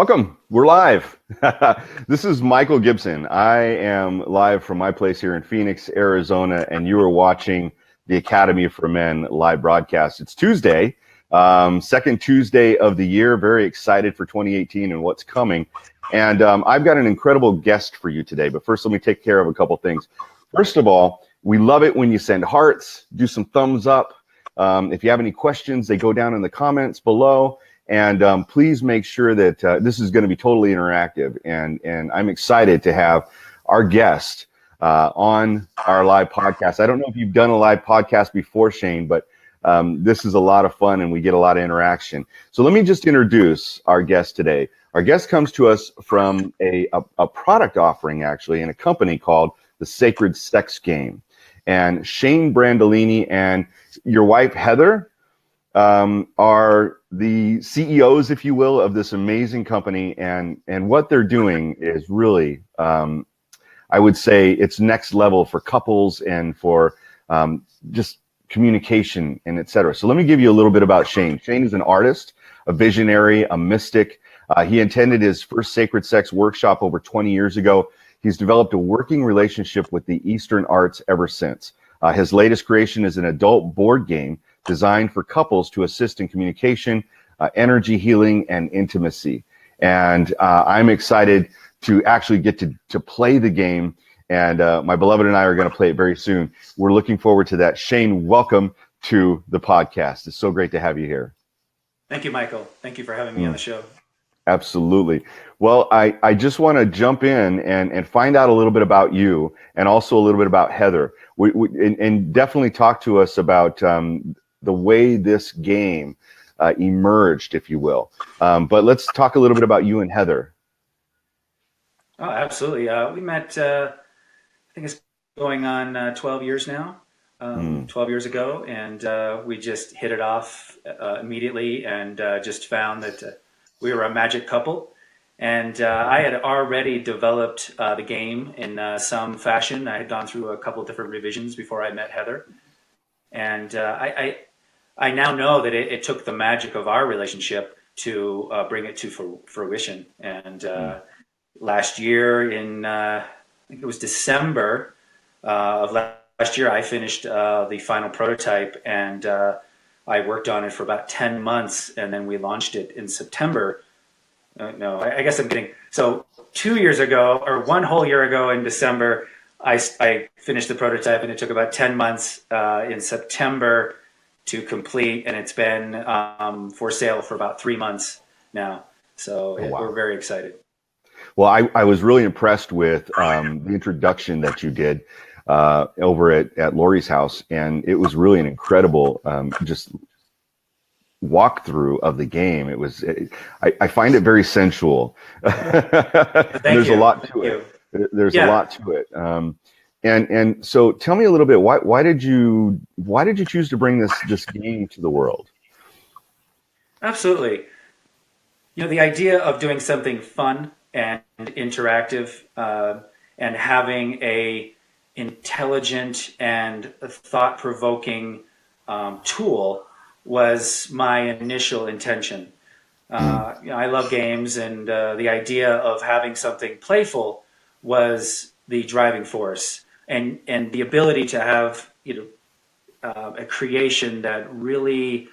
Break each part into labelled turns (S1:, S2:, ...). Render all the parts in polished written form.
S1: Welcome. We're live. This is Michael Gibson. I am live from my place here in Phoenix, Arizona, and you are watching the Academy for Men live broadcast. It's Tuesday, second Tuesday of the year. Very excited for 2018 and what's coming. And I've got an incredible guest for you today. But first, let me take care of a couple things. First of all, we love it when you send hearts, do some thumbs up. If you have any questions, they go down in the comments below. And please make sure that this is going to be totally interactive. And I'm excited to have our guest on our live podcast. I don't know if you've done a live podcast before, Shane, but this is a lot of fun and we get a lot of interaction. So let me just introduce our guest today. Our guest comes to us from a product offering, actually, in a company called the Sacred Sex Game. And Shane Brandolini and your wife, Heather, are the CEOs, if you will, of this amazing company, and what they're doing is really, I would say, it's next level for couples and for just communication and et cetera. So let me give you a little bit about Shane. Shane is an artist, a visionary, a mystic. He attended his first sacred sex workshop over 20 years ago. He's developed a working relationship with the Eastern arts ever since. His latest creation is an adult board game designed for couples to assist in communication, energy healing, and intimacy. And I'm excited to actually get to play the game. And my beloved and I are going to play it very soon. We're looking forward to that. Shane, welcome to the podcast. It's so great to have you here.
S2: Thank you, Michael. Thank you for having me on the show.
S1: Absolutely. Well, I just want to jump in and find out a little bit about you and also a little bit about Heather. And definitely talk to us about the way this game emerged, if you will. But let's talk a little bit about you and Heather.
S2: Oh, absolutely. We met, I think it's going on 12 years now, 12 years ago. And we just hit it off immediately and just found that we were a magic couple. And I had already developed the game in some fashion. I had gone through a couple of different revisions before I met Heather. And I now know that it took the magic of our relationship to bring it to fruition. And last year in, I think it was December of last year, I finished the final prototype, and I worked on it for about 10 months, and then we launched it in September. No, I guess I'm getting, so 2 years ago, or one whole year ago in December, I finished the prototype, and it took about 10 months in September to complete, and it's been for sale for about 3 months now. So wow. We're very excited.
S1: Well, I was really impressed with the introduction that you did over at Lori's house, and it was really an incredible just walkthrough of the game. It was, I find it very sensual. There's a lot to it. There's a lot to it. And so tell me a little bit, why did you choose to bring this game to the world?
S2: Absolutely. You know, the idea of doing something fun and interactive and having a intelligent and thought-provoking tool was my initial intention. You know, I love games, and the idea of having something playful was the driving force, and the ability to have, you know, a creation that really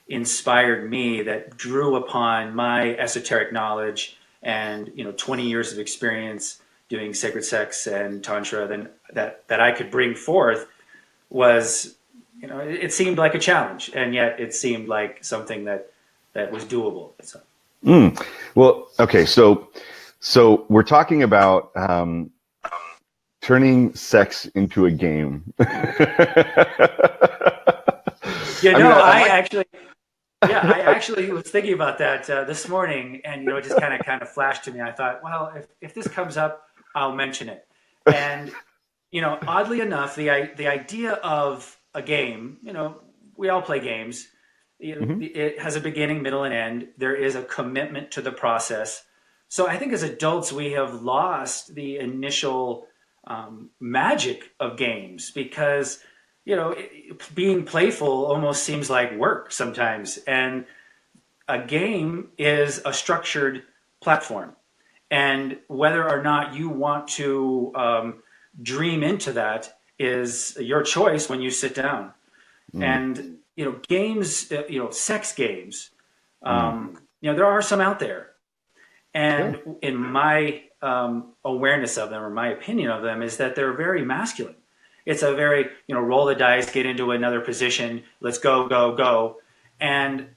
S2: inspired me, that drew upon my esoteric knowledge and, you know, 20 years of experience doing sacred sex and tantra, then that I could bring forth was, you know, it seemed like a challenge, and yet it seemed like something that was doable. So.
S1: Well, okay, so we're talking about turning sex into a game.
S2: You know, I actually was thinking about that this morning, and you know, it just kind of flashed to me. I thought, well, if this comes up, I'll mention it. And you know, oddly enough, the idea of a game, you know, we all play games. You know, it has a beginning, middle, and end. There is a commitment to the process. So I think as adults, we have lost the initial magic of games because, you know, being playful almost seems like work sometimes. And a game is a structured platform. And whether or not you want to dream into that is your choice when you sit down. And, games, sex games, there are some out there. And in my awareness of them, or my opinion of them, is that they're very masculine. It's a very, roll the dice, get into another position, let's go, go, go. And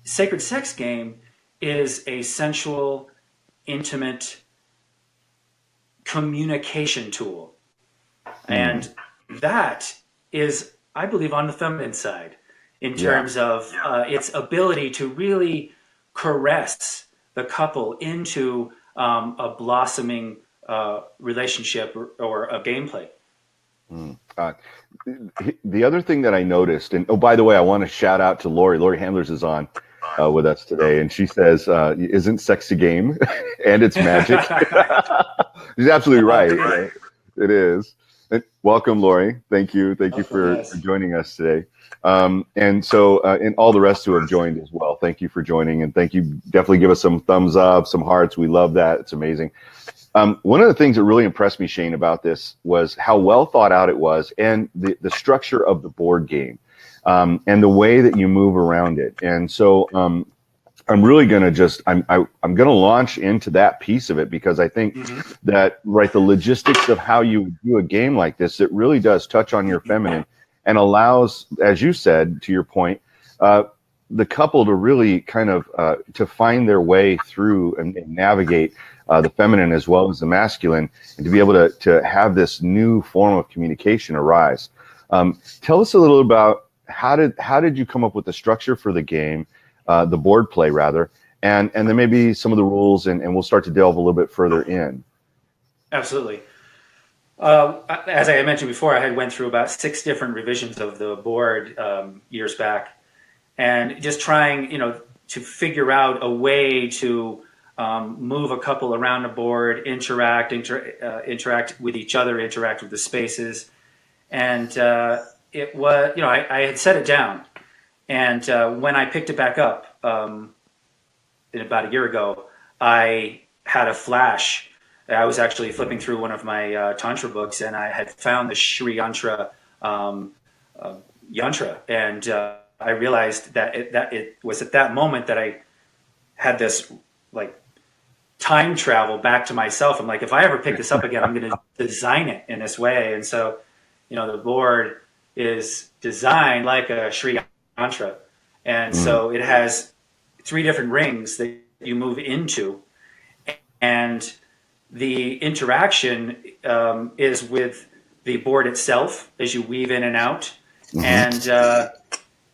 S2: sacred sex game is a sensual, intimate communication tool. And that is, I believe, on the feminine side in terms of its ability to really caress the couple into a blossoming relationship or a gameplay.
S1: The other thing that I noticed, and by the way, I want to shout out to Lori. Lori Handlers is on with us today, and she says, "Isn't sex a game?" And it's magic. She's absolutely right. It is. Welcome, Lori. Thank you for joining us today. And so, and all the rest who have joined as well. Thank you for joining, and thank you. Definitely give us some thumbs up, some hearts. We love that. It's amazing. One of the things that really impressed me, Shane, about this was how well thought out it was, and the structure of the board game, and the way that you move around it. And so, I'm really going to I'm going to launch into that piece of it, because I think that, the logistics of how you do a game like this, it really does touch on your feminine and allows, as you said, to your point, the couple to really kind of, to find their way through and navigate the feminine as well as the masculine, and to be able to have this new form of communication arise. Tell us a little about how did you come up with the structure for the game, the board play rather, and then maybe some of the rules, and we'll start to delve a little bit further in.
S2: Absolutely. As I mentioned before, I had went through about 6 different revisions of the board years back, and just trying, to figure out a way to move a couple around the board, interact with each other, interact with the spaces, and it was, I had set it down. And when I picked it back up about a year ago, I had a flash. I was actually flipping through one of my tantra books, and I had found the Sri Yantra yantra, and I realized that it was at that moment that I had this time travel back to myself. I'm like, if I ever pick this up again, I'm going to design it in this way. And so, the board is designed like a Sri Yantra. And so it has 3 different rings that you move into, and the interaction is with the board itself as you weave in and out. And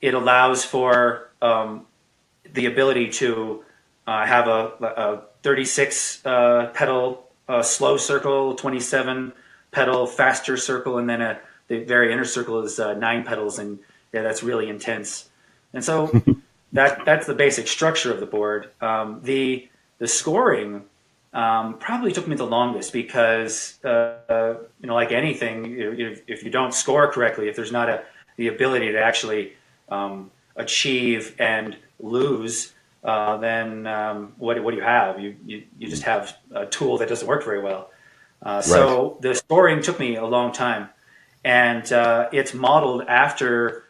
S2: it allows for the ability to have a 36 petal slow circle, 27 petal faster circle, and then the very inner circle is 9 petals, and that's really intense. And so that's the basic structure of the board. The scoring probably took me the longest, because like anything, if you don't score correctly, if there's not the ability to actually achieve and lose, then what do you have? You just have a tool that doesn't work very well. So the scoring took me a long time, and it's modeled after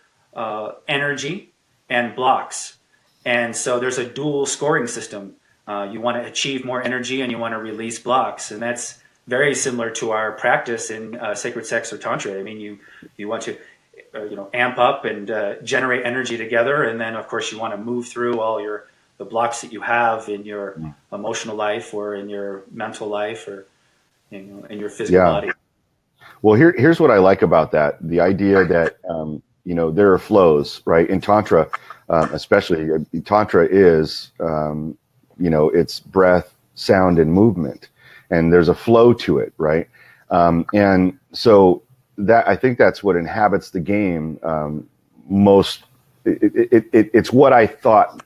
S2: energy and blocks. And so there's a dual scoring system. You want to achieve more energy, and you want to release blocks, and that's very similar to our practice in sacred sex or tantra. I mean, you want to amp up and generate energy together, and then of course you want to move through all the blocks that you have in your emotional life, or in your mental life, or in your physical body.
S1: Well, here's what I like about that: the idea that there are flows, right? In tantra, especially, tantra is it's breath, sound, and movement, and there's a flow to it, right? And so that, I think that's what inhabits the game most. It's what I thought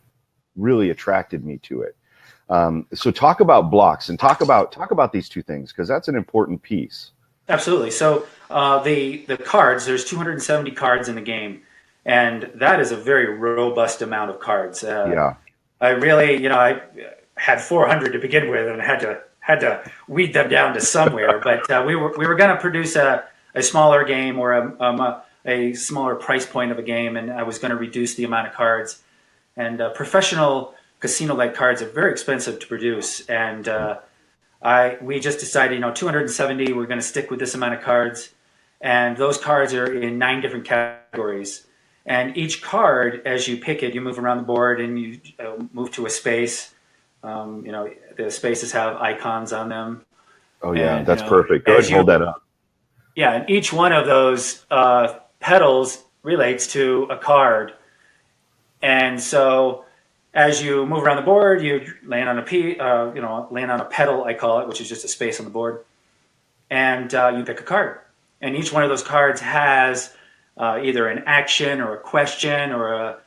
S1: really attracted me to it. So talk about blocks, and talk about these 2 things, because that's an important piece.
S2: Absolutely. So the cards, there's 270 cards in the game, and that is a very robust amount of cards. I really, had 400 to begin with, and had to weed them down to somewhere. But we were going to produce a smaller game, or a smaller price point of a game, and I was going to reduce the amount of cards. And professional casino-like cards are very expensive to produce, and we just decided, 270. We're going to stick with this amount of cards, and those cards are in 9 different categories. And each card, as you pick it, you move around the board and you move to a space. The spaces have icons on them.
S1: Oh yeah, that's perfect. Go ahead and hold that up.
S2: Yeah, and each one of those petals relates to a card. And so as you move around the board, you land on land on a petal, I call it, which is just a space on the board. And you pick a card. And each one of those cards has either an action or a question or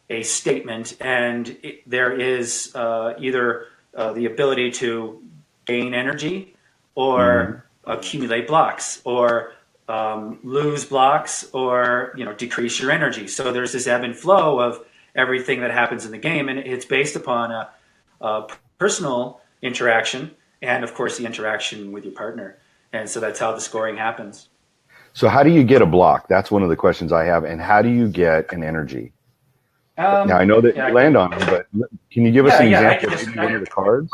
S2: a statement, and there is either the ability to gain energy or accumulate blocks or lose blocks or decrease your energy. So there's this ebb and flow of everything that happens in the game, and it's based upon a personal interaction and, of course, the interaction with your partner. And so that's how the scoring happens.
S1: So how do you get a block? That's one of the questions I have. And how do you get an energy? Now, I know that you land on them, but can you give us an example of one of the cards?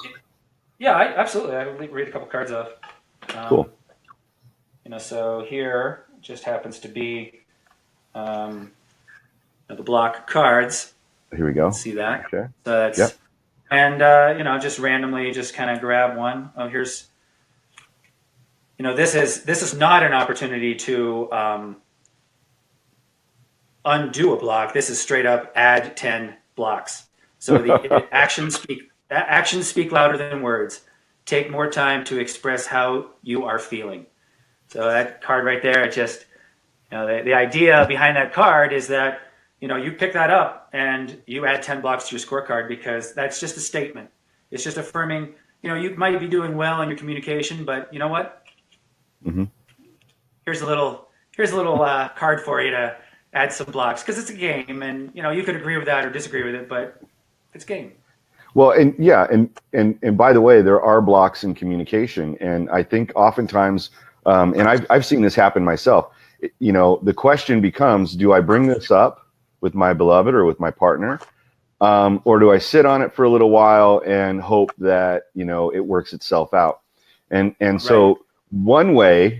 S2: Yeah, absolutely. I will read a couple cards off.
S1: Cool.
S2: So here just happens to be the block cards.
S1: Here we go.
S2: See that?
S1: Okay.
S2: So that's,
S1: yep.
S2: And, just randomly just kind of grab one. Oh, here's, this is not an opportunity to undo a block. This is straight up add 10 blocks. So the actions speak louder than words. Take more time to express how you are feeling. So that card right there, it just, the idea behind that card is that, you pick that up and you add 10 blocks to your scorecard, because that's just a statement. It's just affirming, you might be doing well in your communication, but you know what?
S1: Mm-hmm.
S2: Here's a little card for you to add some blocks, because it's a game, and you could agree with that or disagree with it, but it's a game.
S1: Well, and by the way, there are blocks in communication, and I think oftentimes, and I've seen this happen myself. The question becomes: do I bring this up with my beloved or with my partner, or do I sit on it for a little while and hope that it works itself out? And so one way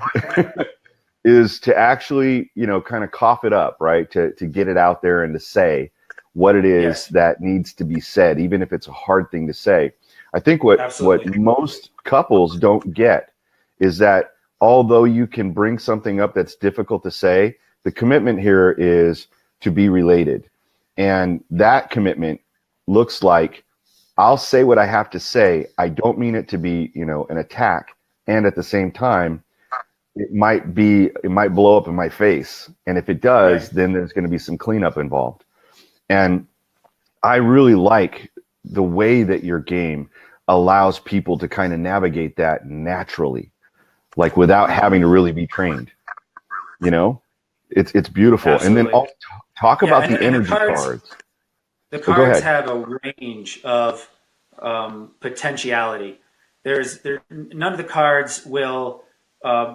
S1: is to actually kind of cough it up, right? To get it out there and to say what it is that needs to be said, even if it's a hard thing to say. I think what most couples don't get is that although you can bring something up that's difficult to say, the commitment here is to be related. And that commitment looks like, I'll say what I have to say. I don't mean it to be, an attack. And at the same time, it might blow up in my face. And if it does, then there's going to be some cleanup involved. And I really like the way that your game allows people to kind of navigate that naturally, like without having to really be trained. It's beautiful.
S2: Absolutely.
S1: And then also talk about the energy cards.
S2: The cards have a range of potentiality. None of the cards will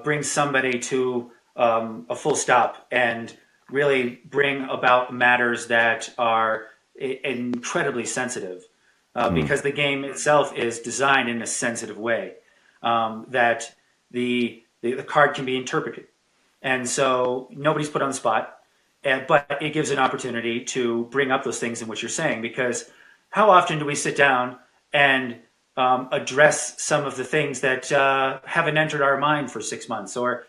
S2: bring somebody to a full stop and really bring about matters that are incredibly sensitive, because the game itself is designed in a sensitive way, that the card can be interpreted. And so nobody's put on the spot, but it gives an opportunity to bring up those things in what you're saying, because how often do we sit down and address some of the things that haven't entered our mind for 6 months, or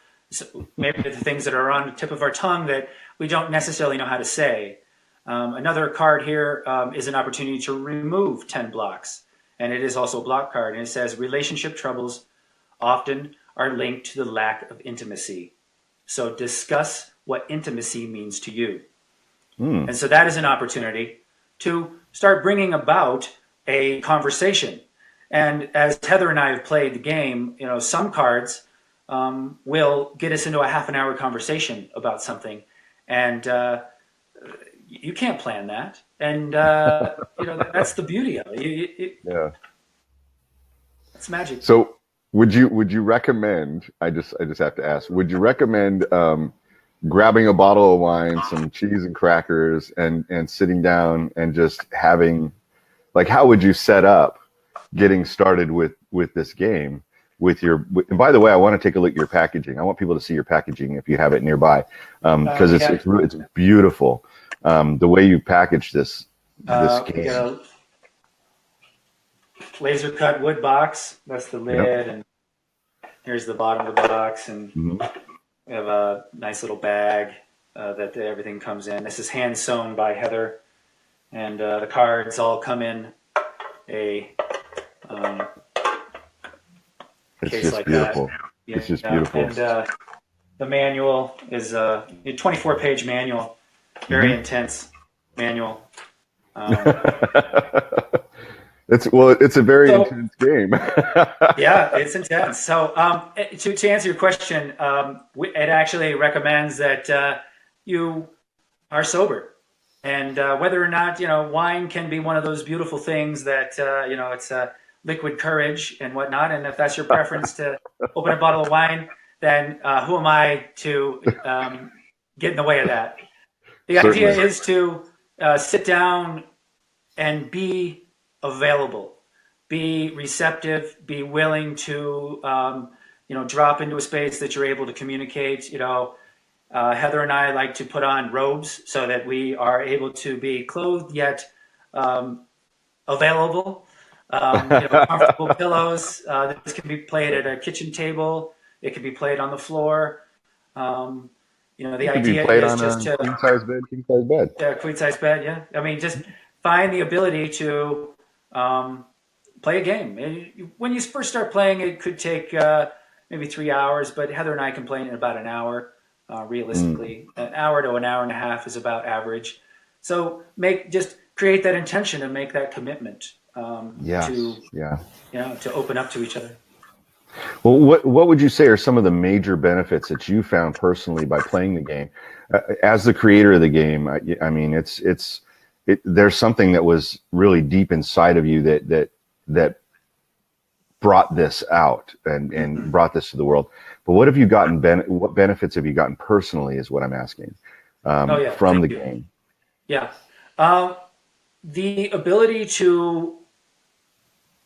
S2: maybe the things that are on the tip of our tongue that we don't necessarily know how to say. Another card here is an opportunity to remove 10 blocks, and it is also a block card, and it says relationship troubles often are linked to the lack of intimacy. So discuss what intimacy means to you. And so that is an opportunity to start bringing about a conversation. And as Heather and I have played the game, some cards will get us into a half an hour conversation about something. And you can't plan that, and that's the beauty of it.
S1: Yeah.
S2: It's magic.
S1: So would you recommend, I just have to ask, would you recommend grabbing a bottle of wine, some cheese and crackers, and sitting down and just having, like, how would you set up getting started with this game with your, and by the way, I want to take a look at your packaging. I want people to see your packaging if you have it nearby, because it's beautiful. The way you package this game.
S2: We got a laser cut wood box. That's the lid,
S1: Yep.
S2: and here's the bottom of the box, and we have a nice little bag that everything comes in. This is hand sewn by Heather, and the cards all come in a
S1: It's
S2: case
S1: just
S2: like
S1: beautiful.
S2: that.
S1: It's just beautiful.
S2: And the manual is a 24-page manual, very intense manual.
S1: It's a very intense game.
S2: Yeah, it's intense. So to answer your question, it actually recommends that you are sober, and whether or not wine can be one of those beautiful things that it's liquid courage and whatnot. And if that's your preference to open a bottle of wine, then who am I to get in the way of that? The idea is to sit down and be available, be receptive, be willing to drop into a space that you're able to communicate. Heather and I like to put on robes so that we are able to be clothed yet available. Comfortable pillows. This can be played at a kitchen table. It can be played on the floor. The idea is just to
S1: king size bed.
S2: Yeah, queen size bed. Yeah, I mean, just find the ability to play a game. When you first start playing, it could take maybe 3 hours, but Heather and I can play in about an hour. Realistically, an hour to an hour and a half is about average. So just create that intention and make that commitment to open up to each other.
S1: Well, what would you say are some of the major benefits that you found personally by playing the game? As the creator of the game, I mean, there's something that was really deep inside of you that brought this out and brought this to the world. But what have you gotten? What benefits have you gotten personally? Is what I'm asking from the game.
S2: Yeah, the ability to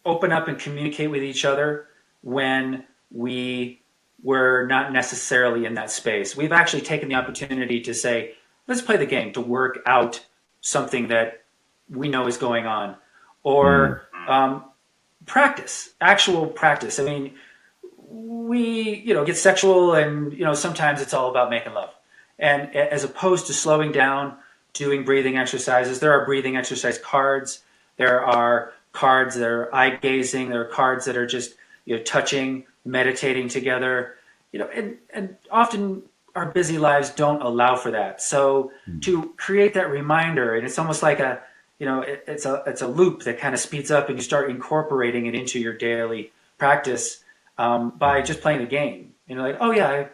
S2: open up and communicate with each other when we were not necessarily in that space. We've actually taken the opportunity to say, let's play the game, to work out something that we know is going on, or actual practice. I mean, we get sexual, and sometimes it's all about making love, and as opposed to slowing down, doing breathing exercises. There are breathing exercise cards. There are cards that are eye gazing. There are cards that are just touching, meditating together. And often our busy lives don't allow for that. So to create that reminder, and it's almost like it's a loop that kind of speeds up, and you start incorporating it into your daily practice by just playing the game. Like, oh yeah,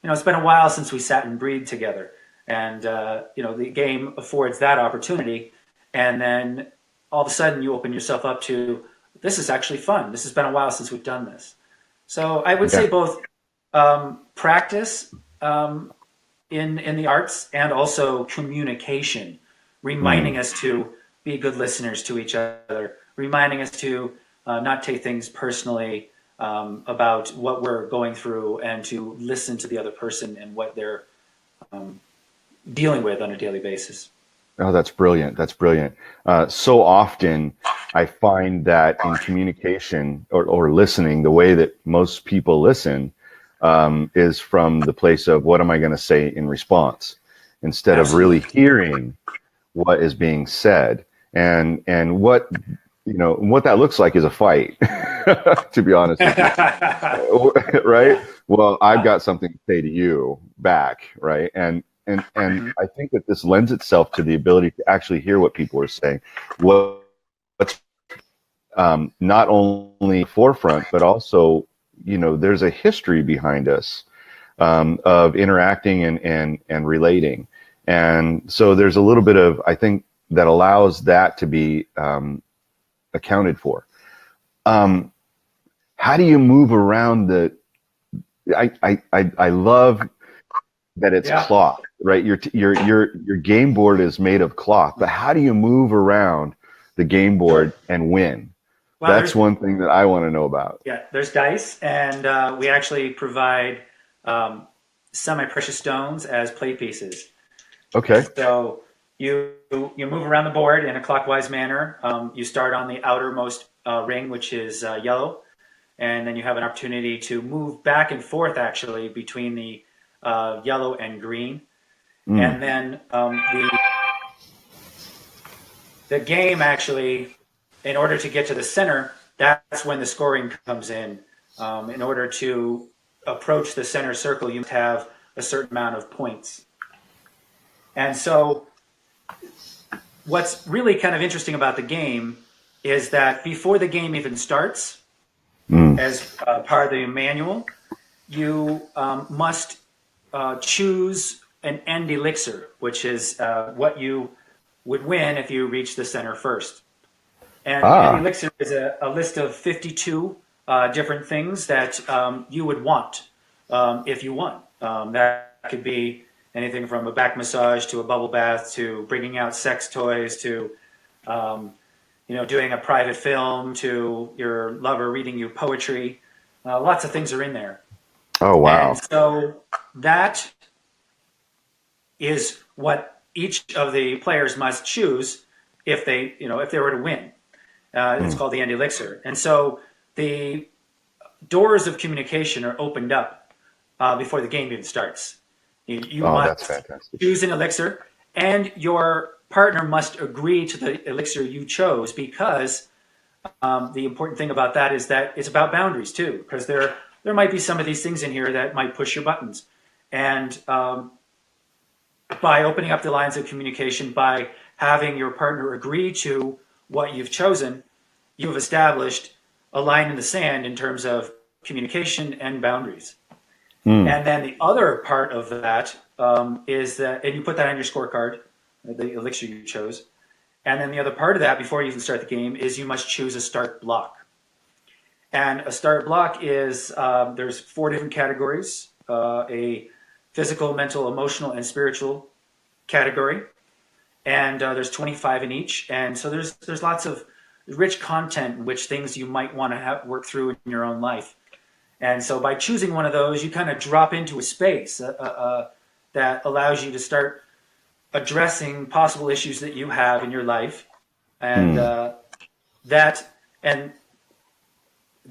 S2: it's been a while since we sat and breathed together, and the game affords that opportunity, and then all of a sudden you open yourself up to, this is actually fun. This has been a while since we've done this. So I would say both practice in the arts, and also communication, reminding us to be good listeners to each other, reminding us to not take things personally about what we're going through, and to listen to the other person and what they're dealing with on a daily basis.
S1: Oh, that's brilliant. That's brilliant. So often I find that in communication or listening, the way that most people listen is from the place of, what am I going to say in response, instead of really hearing what is being said. And what that looks like is a fight, to be honest with you. Right? Well, I've got something to say to you back, right? And I think that this lends itself to the ability to actually hear what people are saying. What's not only forefront, but also, there's a history behind us of interacting and relating. And so there's a little bit of, I think, that allows that to be accounted for. How do you move around the? I love that it's cloth, right? Your game board is made of cloth, but how do you move around the game board and win? Well, that's one thing that I want to know about.
S2: Yeah, there's dice, and we actually provide semi-precious stones as play pieces.
S1: Okay.
S2: So you move around the board in a clockwise manner. You start on the outermost ring, which is yellow, and then you have an opportunity to move back and forth actually between the yellow and green. And then the game actually, in order to get to the center, that's when the scoring comes in. In order to approach the center circle, you must have a certain amount of points. And so what's really kind of interesting about the game is that before the game even starts, as part of the manual, you must choose an end elixir, which is what you would win if you reach the center first. And end elixir is a list of 52 different things that you would want if you won. That could be anything from a back massage to a bubble bath to bringing out sex toys to doing a private film to your lover reading you poetry. Lots of things are in there.
S1: Oh, wow.
S2: And so that is what each of the players must choose if they were to win. It's called the end elixir. And so the doors of communication are opened up before the game even starts. You must choose an elixir, and your partner must agree to the elixir you chose, because the important thing about that is that it's about boundaries too, because there might be some of these things in here that might push your buttons. And by opening up the lines of communication, by having your partner agree to what you've chosen, you've established a line in the sand in terms of communication and boundaries. And then the other part of that is that, and you put that on your scorecard, the elixir you chose. And then the other part of that, before you even start the game, is you must choose a start block. And a start block is, there's 4 different categories, a physical, mental, emotional, and spiritual category. And there's 25 in each. And so there's lots of rich content in which things you might want to work through in your own life. And so by choosing one of those, you kind of drop into a space that allows you to start addressing possible issues that you have in your life. And that's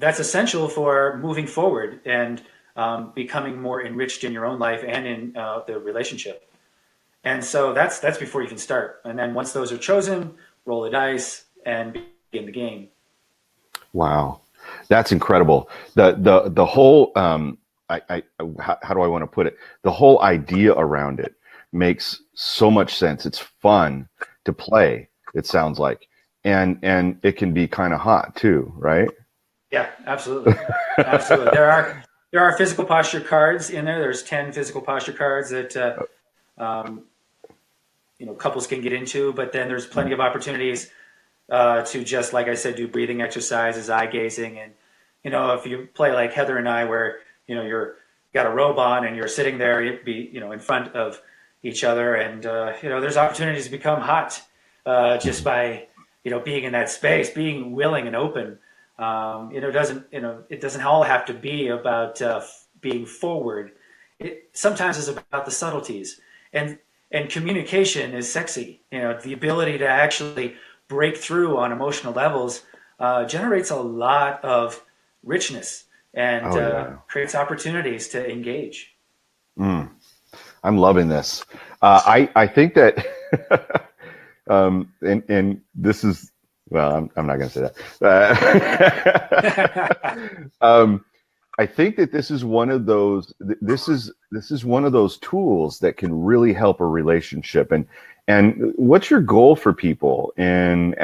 S2: essential for moving forward and becoming more enriched in your own life and in the relationship. And so that's before you can start. And then once those are chosen, roll the dice and begin the game.
S1: Wow. That's incredible. The whole how do I want to put it? The whole idea around it makes so much sense. It's fun to play, it sounds like. And it can be kind of hot too, right?
S2: Yeah, absolutely. Absolutely. There are physical posture cards in there. There's 10 physical posture cards that couples can get into, but then there's plenty of opportunities to just, like I said, do breathing exercises, eye gazing. And, if you play like Heather and I, where, you're got a robe on and you're sitting there, you'd be, in front of each other. And, there's opportunities to become hot just by, being in that space, being willing and open. It doesn't all have to be about being forward. It sometimes is about the subtleties. And communication is sexy. The ability to actually break through on emotional levels generates a lot of richness and creates opportunities to engage.
S1: I'm loving this. I think that, and this is, well, I'm not going to say that. I think that this is one of those. This is one of those tools that can really help a relationship. And what's your goal for people in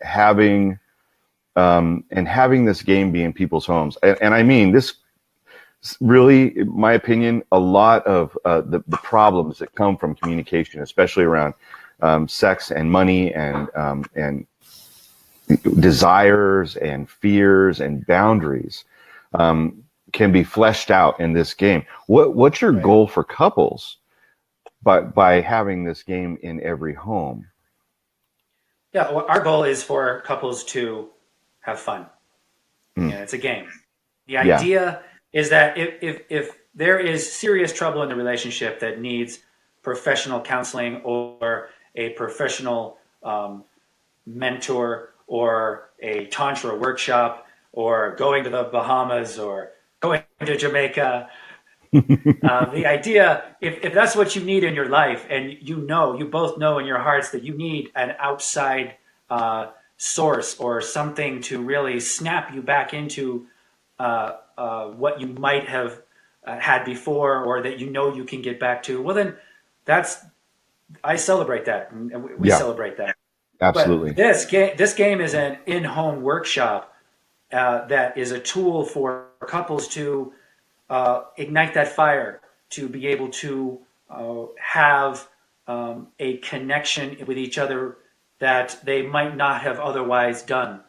S1: having this game be in people's homes? And I mean, this really, in my opinion, a lot of the problems that come from communication, especially around sex and money and desires and fears and boundaries, can be fleshed out in this game. What's your goal for couples by having this game in every home?
S2: Yeah, well, our goal is for couples to have fun. Yeah, it's a game. The idea is that if there is serious trouble in the relationship that needs professional counseling or a professional mentor or a tantra workshop or going to the Bahamas or going to Jamaica, the idea, if that's what you need in your life, and you both know in your hearts that you need an outside source or something to really snap you back into what you might have had before, or that you can get back to, well, then I celebrate that, and we celebrate that.
S1: Absolutely.
S2: But this game is an in-home workshop that is a tool for couples to ignite that fire, to be able to have a connection with each other that they might not have otherwise done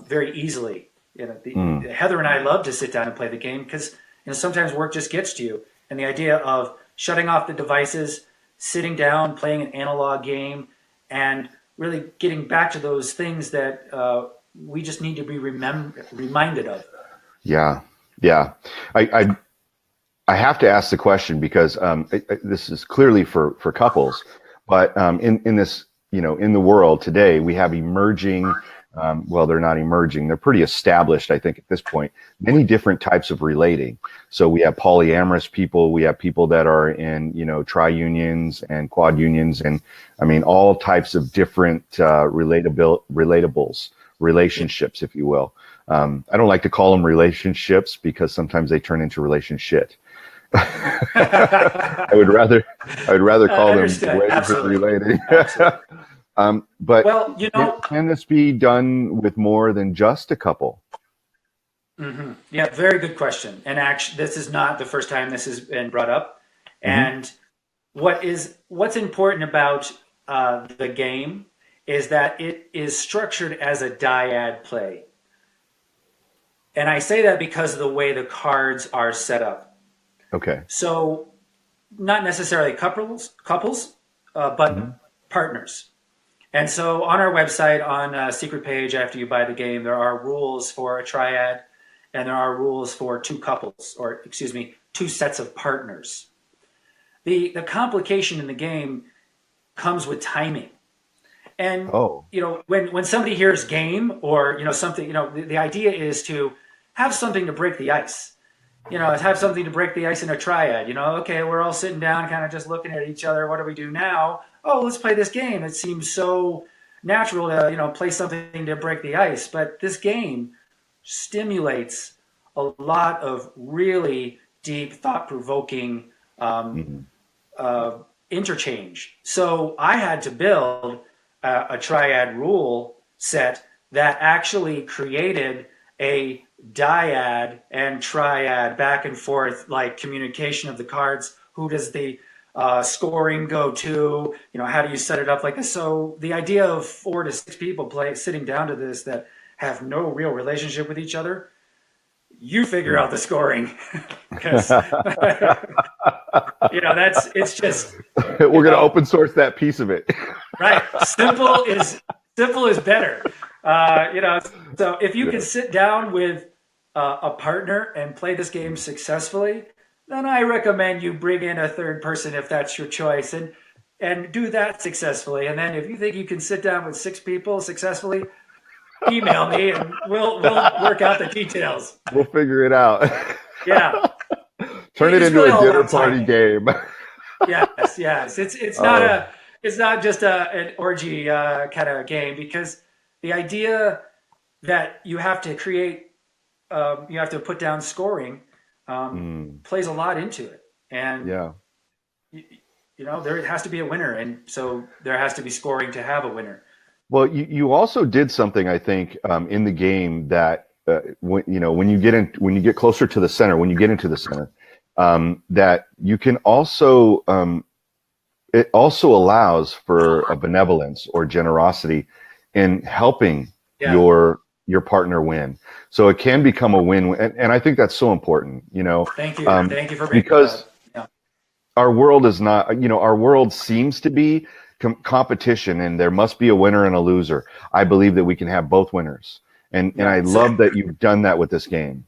S2: very easily. Heather and I love to sit down and play the game because sometimes work just gets to you, and the idea of shutting off the devices, sitting down, playing an analog game, and really getting back to those things that we just need to be reminded of. Yeah.
S1: I have to ask the question because this is clearly for couples, but in this, in the world today, we have emerging, well, they're not emerging, they're pretty established, I think, at this point, many different types of relating. So we have polyamorous people, we have people that are in, tri-unions and quad unions, and I mean, all types of different relatables, relationships, if you will. I don't like to call them relationships because sometimes they turn into relationship. I would rather call them ways of relating. But can this be done with more than just a couple?
S2: Mm-hmm. Yeah, very good question. And actually, this is not the first time this has been brought up. And what's important about the game is that it is structured as a dyad play. And I say that because of the way the cards are set up.
S1: Okay.
S2: So not necessarily couples, but partners. And so on our website, on a secret page after you buy the game, there are rules for a triad, and there are rules for two couples, or excuse me, two sets of partners. The complication in the game comes with timing. And when somebody hears game or something, the idea is to have something to break the ice. Have something to break the ice in a triad. Okay, we're all sitting down, kind of just looking at each other. What do we do now? Oh, let's play this game. It seems so natural to play something to break the ice. But this game stimulates a lot of really deep, thought-provoking interchange. So I had to build a triad rule set that actually created a dyad and triad back and forth, like communication of the cards. Who does the scoring go to? How do you set it up like this? So the idea of 4 to 6 people sitting down to this that have no real relationship with each other, you figure out the scoring because it's just
S1: we're going to open source that piece of it.
S2: Right. Simple is better. So if you can sit down with a partner and play this game successfully, then I recommend you bring in a third person if that's your choice, and do that successfully. And then if you think you can sit down with 6 people successfully, email me and we'll work out the details.
S1: We'll figure it out.
S2: Yeah.
S1: Turn it into a dinner party game.
S2: Yes. It's not just an orgy kind of game, because the idea that you have to create, you have to put down scoring, plays a lot into it. And there has to be a winner, and so there has to be scoring to have a winner.
S1: Well, you also did something, I think, in the game that when you get closer to the center, when you get into the center, that you can also it also allows for a benevolence or generosity in helping your partner win. So it can become a win, and I think that's so important.
S2: Thank you. Thank you for bringing
S1: because
S2: that up.
S1: our world is not, our world seems to be competition, and there must be a winner and a loser. I believe that we can have both winners, and I love that you've done that with this game.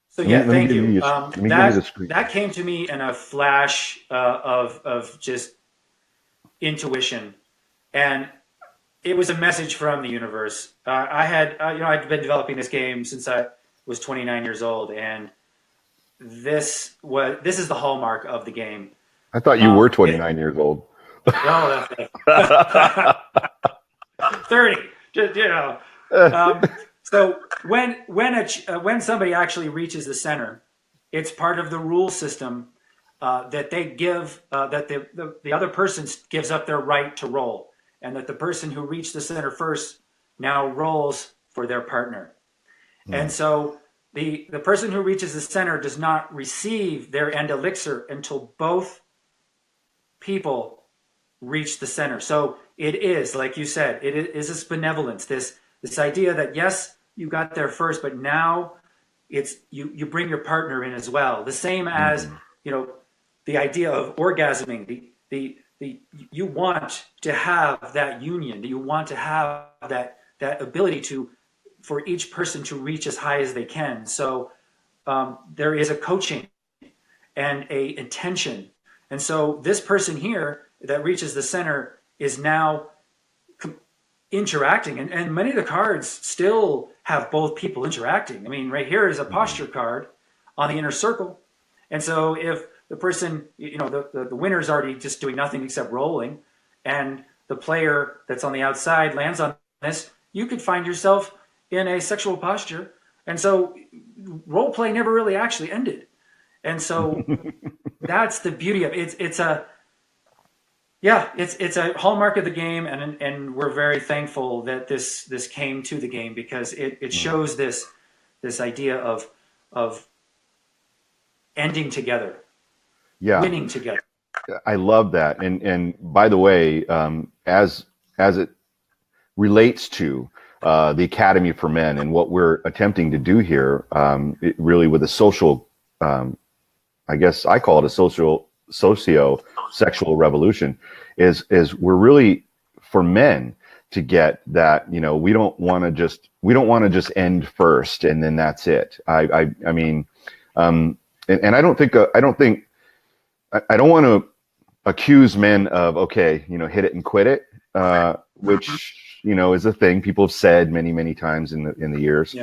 S2: So thank you.
S1: Let me give you the screen.
S2: That came to me in a flash of just intuition, and it was a message from the universe. I'd been developing this game since I was 29 years old, and this is the hallmark of the game.
S1: I thought you were 29 years old.
S2: No, 30. Just, so when somebody actually reaches the center, it's part of the rule system that they give that the other person gives up their right to roll, and that the person who reached the center first now rolls for their partner. And so the person who reaches the center does not receive their end elixir until both people reach the center. So it is, like you said, it is this benevolence, this idea that yes, you got there first, but now it's you bring your partner in as well. The same as the idea of orgasming. The you want to have that union. You want to have that ability for each person to reach as high as they can. So there is a coaching and a intention. And so this person here that reaches the center is now interacting. And many of the cards still have both people interacting. I mean, right here is a posture card on the inner circle. And so if the person, the winner is already just doing nothing except rolling, and the player that's on the outside lands on this, you could find yourself in a sexual posture. And so role play never really actually ended. And so that's the beauty of it. It's a hallmark of the game, and we're very thankful that this came to the game, because it shows this idea of ending together, winning together.
S1: I love that. And by the way, as it relates to the Academy for Men and what we're attempting to do here, really with a social, I guess I call it a socio-sexual revolution, is we're really for men to get that, we don't want to just end first and then that's it. I mean, and I don't want to accuse men of, hit it and quit it, which, is a thing people have said many, many times in the years,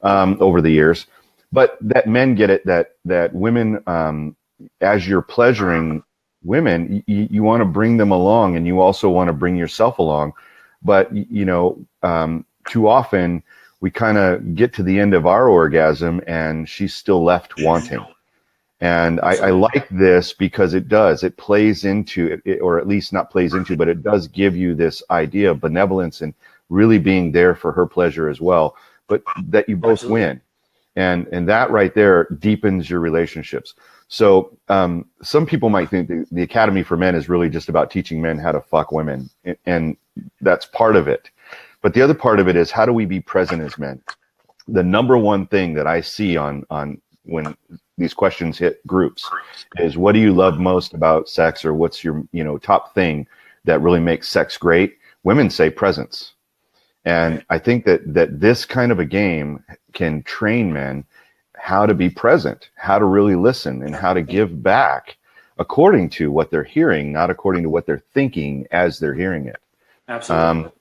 S1: over the years. But that men get it, that women, as you're pleasuring women, you want to bring them along, and you also want to bring yourself along. But, too often we kind of get to the end of our orgasm and she's still left wanting. And I like this because it plays into it, or at least not plays into, but it does give you this idea of benevolence and really being there for her pleasure as well, but that you both win. And that right there deepens your relationships. So some people might think the Academy for Men is really just about teaching men how to fuck women, and that's part of it. But the other part of it is, how do we be present as men? The number one thing that I see on when these questions hit groups is, what do you love most about sex, or what's your top thing that really makes sex great? Women say presence. And I think that this kind of a game can train men how to be present, how to really listen, and how to give back according to what they're hearing, not according to what they're thinking as they're hearing it.
S2: Absolutely.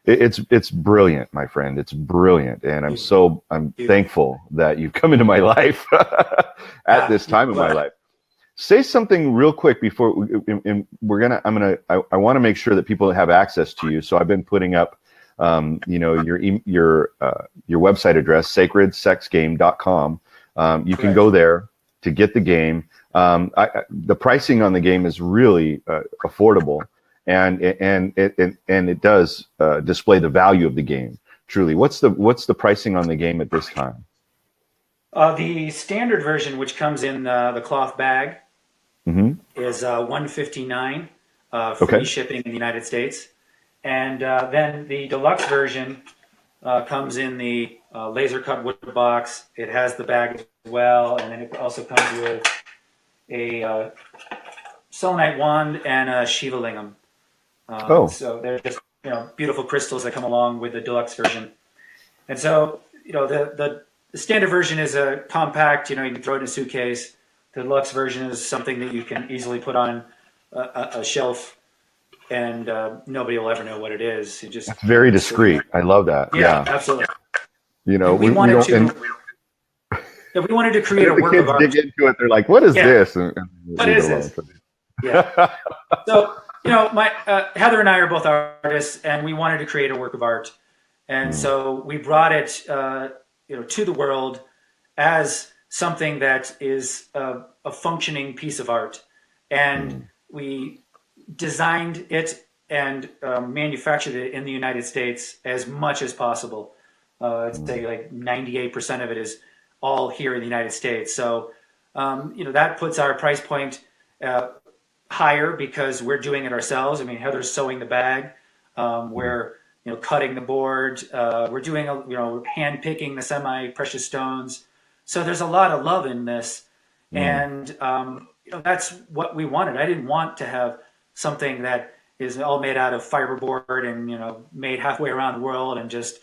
S1: It's brilliant, my friend. It's brilliant. And I'm thankful that you've come into my life at this time of my life. Say something real quick before I want to make sure that people have access to you. So I've been putting up your website address, sacredsexgame.com. You can go there to get the game. The pricing on the game is really affordable, and it does display the value of the game. truly. What's the pricing on the game at this time?
S2: The standard version, which comes in the cloth bag, is $159, free
S1: Okay.
S2: shipping in the United States. And then the deluxe version comes in the laser cut wood box. It has the bag as well, and then it also comes with a selenite wand and a Shiva lingam. So they're just beautiful crystals that come along with the deluxe version. And so the standard version is a compact. You can throw it in a suitcase. The deluxe version is something that you can easily put on a shelf, and nobody will ever know what it is. It just
S1: It's very discreet. I love that.
S2: Yeah, absolutely.
S1: We
S2: wanted
S1: don't. And
S2: we wanted to create a
S1: the
S2: work
S1: kids
S2: of art.
S1: dig into it. They're like, "What is this?" And
S2: what is this? Yeah. So my Heather and I are both artists, and we wanted to create a work of art, and so we brought it to the world as something that is a functioning piece of art, and we designed it and manufactured it in the United States as much as possible. I'd say like 98% of it is all here in the United States. So, that puts our price point higher because we're doing it ourselves. I mean, Heather's sewing the bag. We're, cutting the board. We're doing, hand picking the semi-precious stones. So there's a lot of love in this. And, that's what we wanted. I didn't want to have something that is all made out of fiberboard and, made halfway around the world and just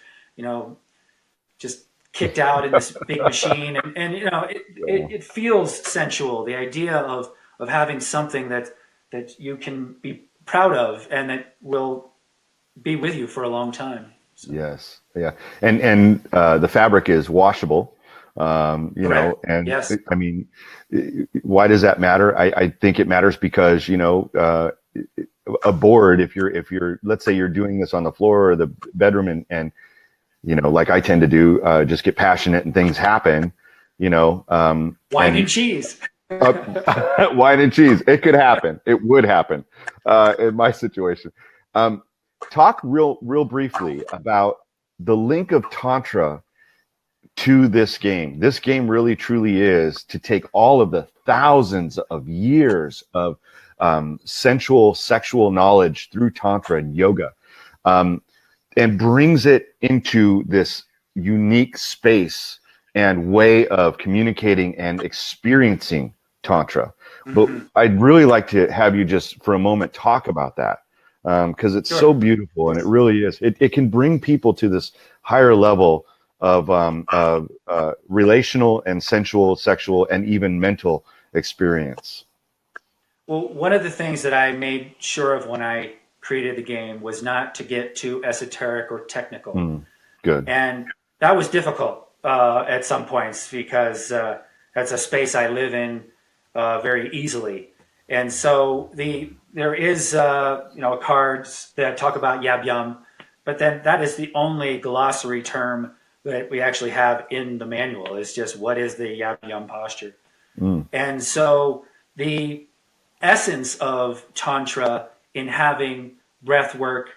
S2: kicked out in this big machine. And it feels sensual. The idea of having something that you can be proud of and that will be with you for a long time. So.
S1: Yes. Yeah. And the fabric is washable. And
S2: yes.
S1: I mean, why does that matter? I think it matters because, a board, if you're, let's say you're doing this on the floor or the bedroom and like I tend to do, just get passionate and things happen,
S2: wine and cheese.
S1: Wine and cheese. It could happen. It would happen in my situation. Talk real briefly about the link of Tantra to this game. This game really truly is to take all of the thousands of years of sensual, sexual knowledge through Tantra and yoga, and brings it into this unique space and way of communicating and experiencing Tantra. But I'd really like to have you just for a moment talk about that because it's so beautiful and it really is. It can bring people to this higher level of relational and sensual, sexual, and even mental experience.
S2: Well, one of the things that I made sure of when I created the game was not to get too esoteric or technical.
S1: Good.
S2: And that was difficult at some points because that's a space I live in very easily. And so there is cards that talk about yab yum, but then that is the only glossary term that we actually have in the manual. Is just what is the yab yum posture. And so the essence of Tantra in having breath work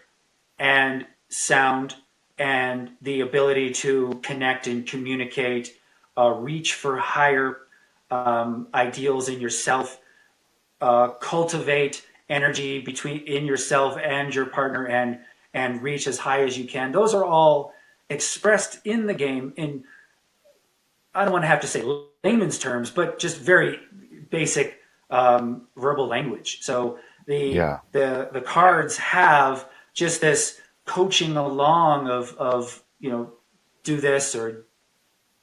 S2: and sound and the ability to connect and communicate, reach for higher ideals in yourself, cultivate energy in yourself and your partner and reach as high as you can. Those are all expressed in the game in, I don't want to have to say layman's terms, but just very basic verbal language. So the cards have just this coaching along of do this or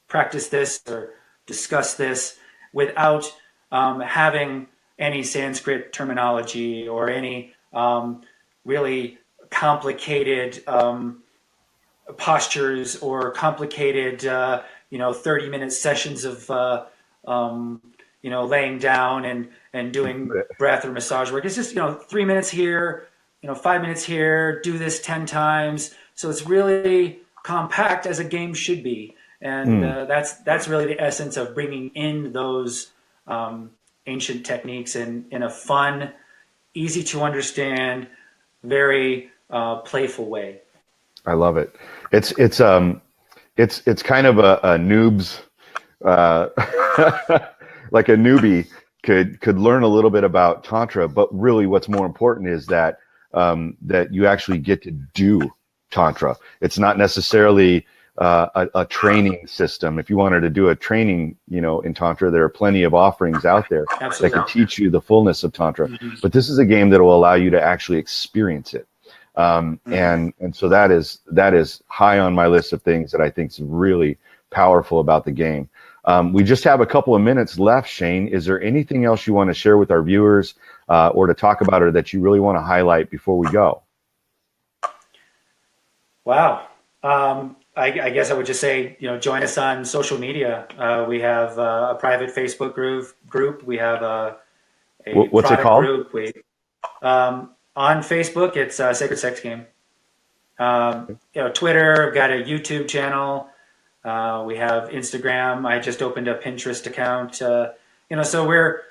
S2: practice this or discuss this without having any Sanskrit terminology or any really complicated postures or complicated 30-minute sessions of laying down and doing breath or massage work. It's just 3 minutes here, 5 minutes here, do this 10 times. So it's really compact as a game should be. And that's really the essence of bringing in those ancient techniques in a fun, easy to understand, very playful way.
S1: I love it. It's kind of a noob's, uh, like a newbie could learn a little bit about tantra, but really what's more important is that that you actually get to do tantra. It's not necessarily a training system. If you wanted to do a training, in tantra, there are plenty of offerings out there that
S2: Absolutely.
S1: can teach you the fullness of tantra.
S2: Mm-hmm.
S1: But this is a game that will allow you to actually experience it.
S2: Mm-hmm.
S1: And so that is high on my list of things that I think is really powerful about the game. We just have a couple of minutes left, Shane. Is there anything else you want to share with our viewers or to talk about, or that you really want to highlight before we go?
S2: Wow. I guess I would just say, join us on social media. We have a private Facebook group. We have a
S1: What's it
S2: product
S1: called?
S2: group. On Facebook, it's Sacred Sex Game. Twitter, I've got a YouTube channel. We have Instagram. I just opened a Pinterest account. So we're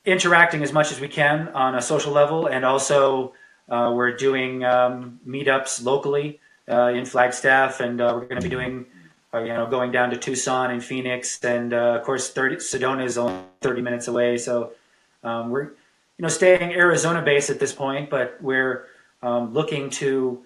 S2: interacting as much as we can on a social level, and also we're doing meetups locally in Flagstaff, and we're going to be doing, going down to Tucson and Phoenix, and of course, Sedona is only 30 minutes away. So we're, staying Arizona based at this point, but we're looking to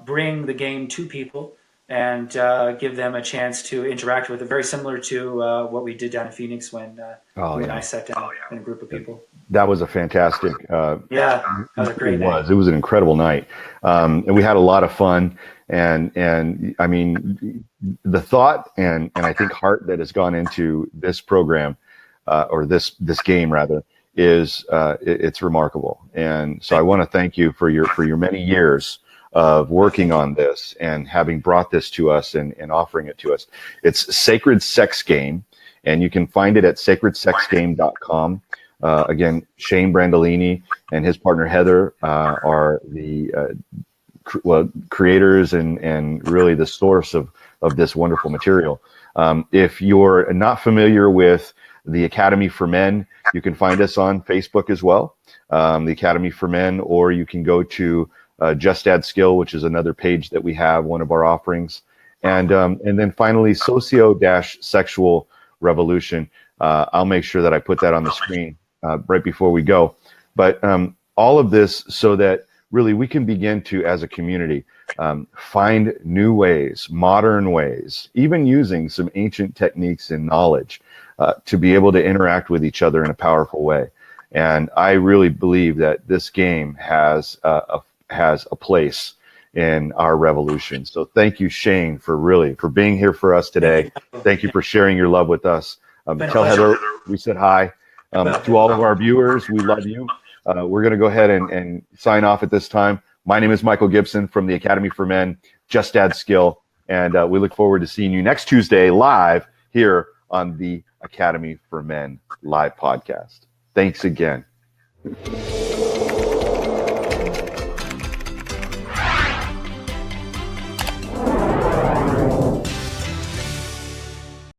S2: bring the game to people and give them a chance to interact with it, very similar to what we did down in Phoenix when I sat down in a group of people.
S1: That was a fantastic.
S2: Yeah, that was a great night.
S1: It was an incredible night, and we had a lot of fun. And I mean, the thought and I think heart that has gone into this program, or this game rather, is it's remarkable. And so I want to thank you for your many years of working on this and having brought this to us and offering it to us. It's Sacred Sex Game, and you can find it at sacredsexgame.com. Again, Shane Brandolini and his partner Heather are the creators and really the source of this wonderful material. If you're not familiar with the Academy for Men, you can find us on Facebook as well, the Academy for Men, or you can go to Just Add Skill, which is another page that we have, one of our offerings. And then finally, Socio-Sexual Revolution. I'll make sure that I put that on the screen right before we go. But all of this so that really we can begin to, as a community, find new ways, modern ways, even using some ancient techniques and knowledge to be able to interact with each other in a powerful way. And I really believe that this game has a place in our revolution. So thank you, Shane, for being here for us today. Thank you for sharing your love with us. Tell Heather we said hi. To all of our viewers, we love you. We're going to go ahead and sign off at this time. My name is Michael Gibson from the Academy for Men, Just Add Skill, and we look forward to seeing you next Tuesday live here on the Academy for Men live podcast. Thanks again.